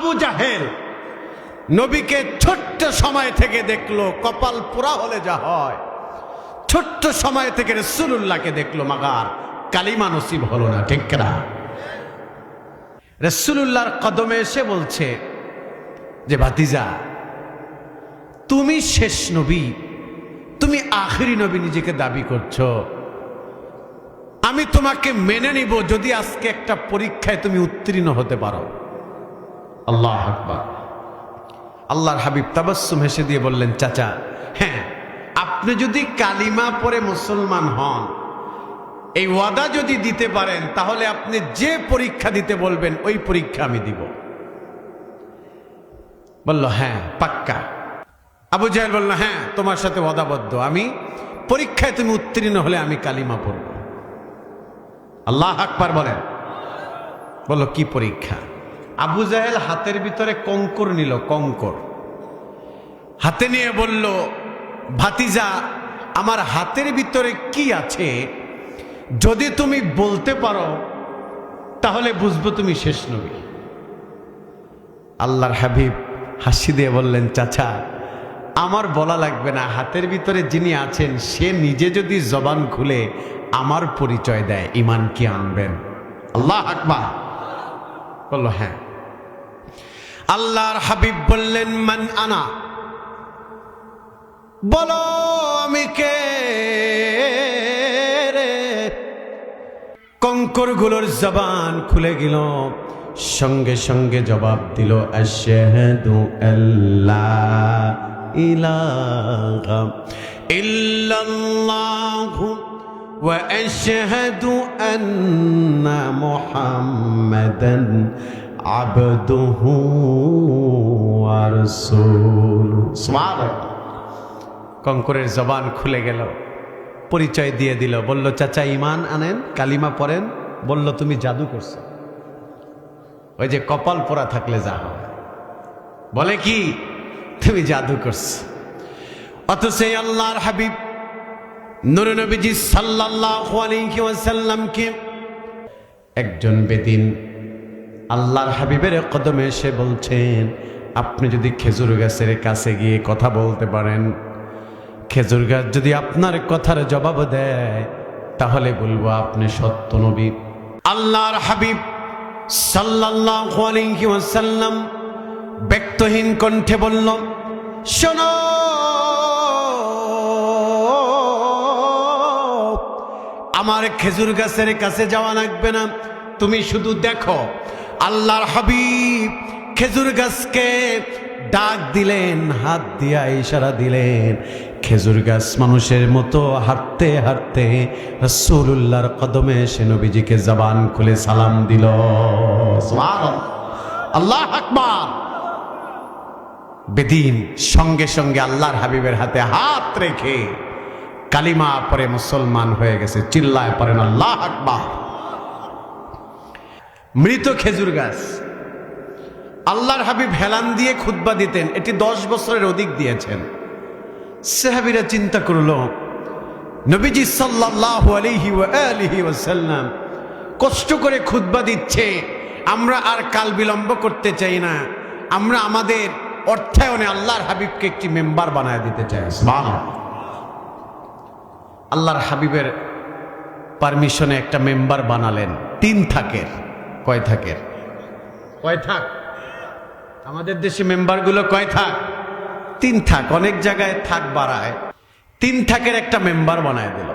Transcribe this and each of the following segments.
আবু জাহেল নবীকে ছোট্ট সময় থেকে দেখলো, কপাল পোড়া হলে যা হয়, ছোট্ট সময় থেকে রাসূলুল্লাহকে দেখলো, মাগার কালিমা নসিব হলো না। ঠিক না? রাসূলুল্লাহর কদমে এসে বলছে যে ভাতিজা, তুমি শেষ নবী, তুমি আখেরি নবী নিজেকে দাবি করছো, আমি তোমাকে মেনে নিব যদি আজকে একটা পরীক্ষায় তুমি উত্তীর্ণ হতে পারো। আল্লাহ আকবার। আল্লাহর হাবিব তাবাসসুম হেসে দিয়ে বললেন, চাচা হ্যাঁ, আপনি যদি কালিমা পড়ে মুসলমান হন, এই ওয়াদা যদি দিতে পারেন, তাহলে আপনি যে পরীক্ষা দিতে বলবেন ওই পরীক্ষা আমি দিব। বলল হ্যাঁ পাক্কা। আবু জাহেল বলল হ্যাঁ, তোমার সাথে ওয়াদাবদ্ধ, আমি পরীক্ষায় তুমি উত্তীর্ণ হলে আমি কালিমা পড়ব। আল্লাহ আকবার বলেন। বলল কি পরীক্ষা? আবু জাহেল হাতের ভিতরে কঙ্কর নিল, কঙ্কর হাতে নিয়ে বলল, ভাতিজা আমার হাতের ভিতরে কি আছে যদি তুমি বলতে পারো তাহলে বুঝবো তুমি শেষ নবী। আল্লাহর হাবিব হাসি দিয়ে বললেন, চাচা আমার বলা লাগবে না, হাতের ভিতরে যিনি আছেন সে নিজে যদি জবান খুলে আমার পরিচয় দেয়, ঈমান কি আনবেন? আল্লাহ আকবার। বলল হ্যাঁ। আল্লাহর হাবিব বললেন, মান আনা, বলো আমি কে রে? কঙ্করগুলোর জবান খুলে গেল, সঙ্গে সঙ্গে জবাব দিল, আশহাদু আল্লা ইলাহা ইল্লাল্লাহু ওয়া আশহাদু আন্না মুহাম্মাদান আবদুহু ওয়া রাসূলুহু। সুবহানাল্লাহ। কঙ্করের জবান খুলে গেল, পরিচয় দিয়ে দিল, বলল চাচা ঈমান আনেন, কালিমা পড়েন। বলল তুমি জাদু করছো। ওই যে কপাল পোড়া থাকলে যা হয়, বলে কি তুমি জাদু করছো। অথচ আল্লাহর হাবিব নূর নবীজি সাল্লাল্লাহু আলাইহি ওয়াসাল্লামকে একজন বেদিন আল্লাহর হাবিবের কদমে এসে বলছেন, আপনি যদি খেজুর গাছের কাছে গিয়ে কথা বলতে পারেন, খেজুর গাছ যদি আপনার কথার জবাব দেয়, তাহলে বলবো আপনি সত্য নবী। আল্লাহর হাবিব সাল্লাল্লাহু আলাইহি ওয়াসাল্লাম ব্যক্তহীন কণ্ঠে বলল, শোনো, আমার খেজুর গাছের কাছে যাওয়া লাগবে না, তুমি শুধু দেখো। আল্লাহর হাবিব খেজুর গাছকে ডাক দিলেন, হাত দিয়া ইশারা দিলেন। খেজুর গাছ মানুষের মতো হাঁটতে হাঁটতে রাসূলুল্লাহর কদমে এসে নবীজিকে জবান খুলে সালাম দিল। সুবহানাল্লাহ, আল্লাহু আকবার। বেদিন সঙ্গে সঙ্গে আল্লাহর হাবিবের হাতে হাত রেখে কালিমা পরে মুসলমান হয়ে গেছে। চিল্লায় পড়েন আল্লাহু আকবার। মৃত খেজুর গাছ। আল্লাহর হাবিব হেলান দিয়ে খুতবা দিতেন, এটি 10 বছরের অধিক দিয়েছেন। সাহাবীরা চিন্তা করলো, নবীজি সাল্লাল্লাহু আলাইহি ওয়া আলিহি ওয়াসাল্লাম কষ্ট করে খুতবা দিচ্ছে, আমরা আর কাল বিলম্ব করতে চাই না, আমরা আমাদের অর্থায়নে আল্লাহর হাবিবকে একটি মেম্বার বানায় দিতে চাই। সুবহানাল্লাহ। আল্লাহর হাবিবের পারমিশনে একটা মেম্বার বানালেন, 3 থাকের। কয় থাকের? কয় থাক? আমাদের দেশে মেম্বারগুলো কয় থাক? 3 থাক। অনেক জায়গায় থাক বাড়ায়, 3 থাকের একটা মেম্বার বানায় দিল।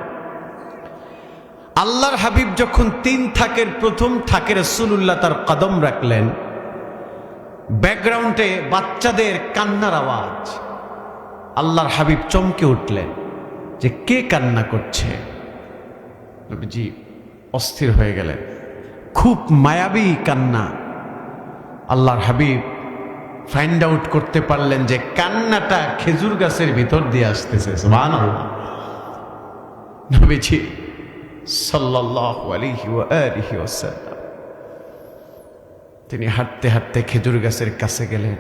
আল্লাহর হাবিব যখন 3 থাকের প্রথম থাকে রাসূলুল্লাহ তার কদম রাখলেন, ব্যাকগ্রাউন্ডে বাচ্চাদের কান্নার আওয়াজ। আল্লাহর হাবিব চমকে উঠলেন যে কে কান্না করছে। নবীজি অস্থির হয়ে গেলেন, খুব মায়াবী কান্না। আল্লাহর হাবিব ফাইন্ড আউট করতে পারলেন যে কান্নাটা খেজুর গাছের ভিতর দিয়ে আসতেছে। সুবহানাল্লাহ। নবীজি সাল্লাল্লাহু আলাইহি ওয়া আলিহি ওয়াসাল্লাম তিনি হাঁটতে হাঁটতে খেজুর গাছের কাছে গেলেন,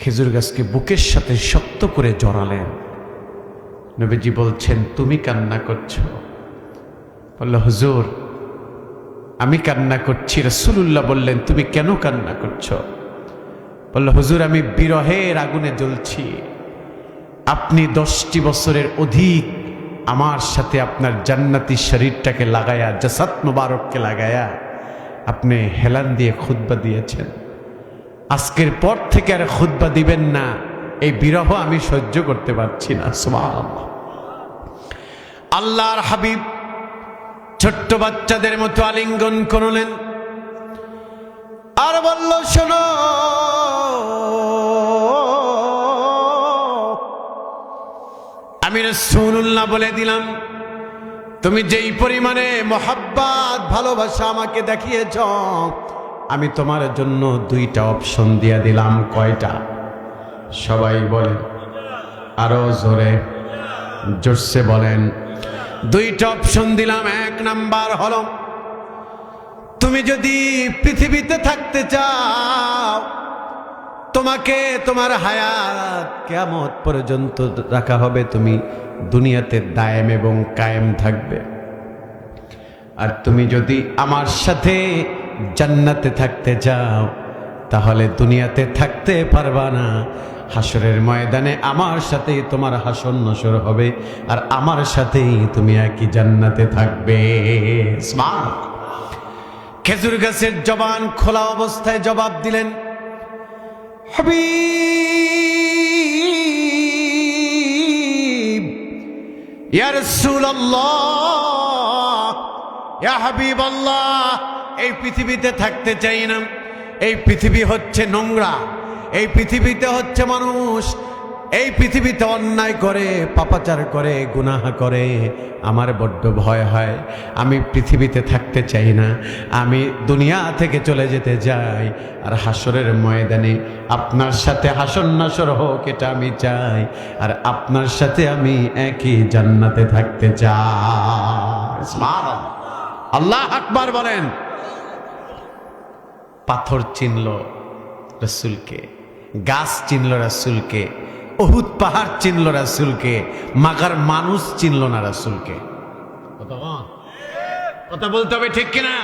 খেজুর গাছকে বুকের সাথে শক্ত করে জড়ালেন। নবীজি বলছেন, তুমি কান্না করছো? বলল, হুজুর আমি কান্না করছি। রাসূলুল্লাহ বললেন, তুমি কেন কান্না করছো? বলল, হুজুর আমি বিরহের আগুনে জ্বলছি। আপনি 10টি বছরের অধিক আমার সাথে আপনার জান্নাতি শরীরটাকে লাগায়া, জাসাত মুবারককে লাগায়া আপনি হেলান দিয়ে খুতবা দিয়েছেন। আজকের পর থেকে আর খুতবা দিবেন না, এই বিরহ আমি সহ্য করতে পারছি না। সুবহানাল্লাহ। আল্লাহর হাবিব ছোট্ট বাচ্চাদের মতো আলিঙ্গন করলেন আর বলল, শোনো, আমি রাসূলুল্লাহ বলে দিলাম, তুমি যেই পরিমাণে মোহাব্বত ভালোবাসা আমাকে দেখিয়েছ, আমি তোমার জন্য 2টা অপশন দিয়ে দিলাম। কয়টা? সবাই বলেন, আরো জোরে, জোরসে বলেন। 2টা অপশন দিলাম। 1 নাম্বার হলো, তুমি যদি পৃথিবীতে থাকতে চাও, তোমাকে তোমার হায়াত কিয়ামত পর্যন্ত রাখা হবে, তুমি দুনিয়াতে দায়েম এবং কায়েম থাকবে। আর তুমি যদি আমার সাথে জান্নাতে থাকতে চাও, তাহলে দুনিয়াতে থাকতে পারবা না। হাসরের ময়দানে আমার সাথেই তোমার হাসর নসর হবে, আর আমার সাথেই তুমি একই জান্নাতে থাকবে। খেজুর গাছের জবান খোলা অবস্থায় জবাব দিলেন, হাবিব, ইয়া রাসূলুল্লাহ, ইয়া হাবিবাল্লাহ, এই পৃথিবীতে থাকতে চাই না। এই পৃথিবী হচ্ছে নোংরা, এই পৃথিবীতে হচ্ছে মানুষ, এই পৃথিবীতে অন্যায় করে, পাপাচার করে, গুনাহ করে। আমার বড্ড ভয় হয়, আমি পৃথিবীতে থাকতে চাই না, আমি দুনিয়া থেকে চলে যেতে চাই। আর হাসরের ময়দানে আপনার সাথে হাসর নাসর হোক, এটা আমি চাই। আর আপনার সাথে আমি একই জান্নাতে থাকতে চাই। সুবহানাল্লাহ, আল্লাহ আকবার বলেন। পাথর চিনল রাসূলকে, গাছ চিনল রাসূলকে, উহুদ পাহাড় চিনল রাসূলকে, মাগার মানুষ চিনল না রাসূলকে। কথা বলতে হবে, ঠিক কিনা?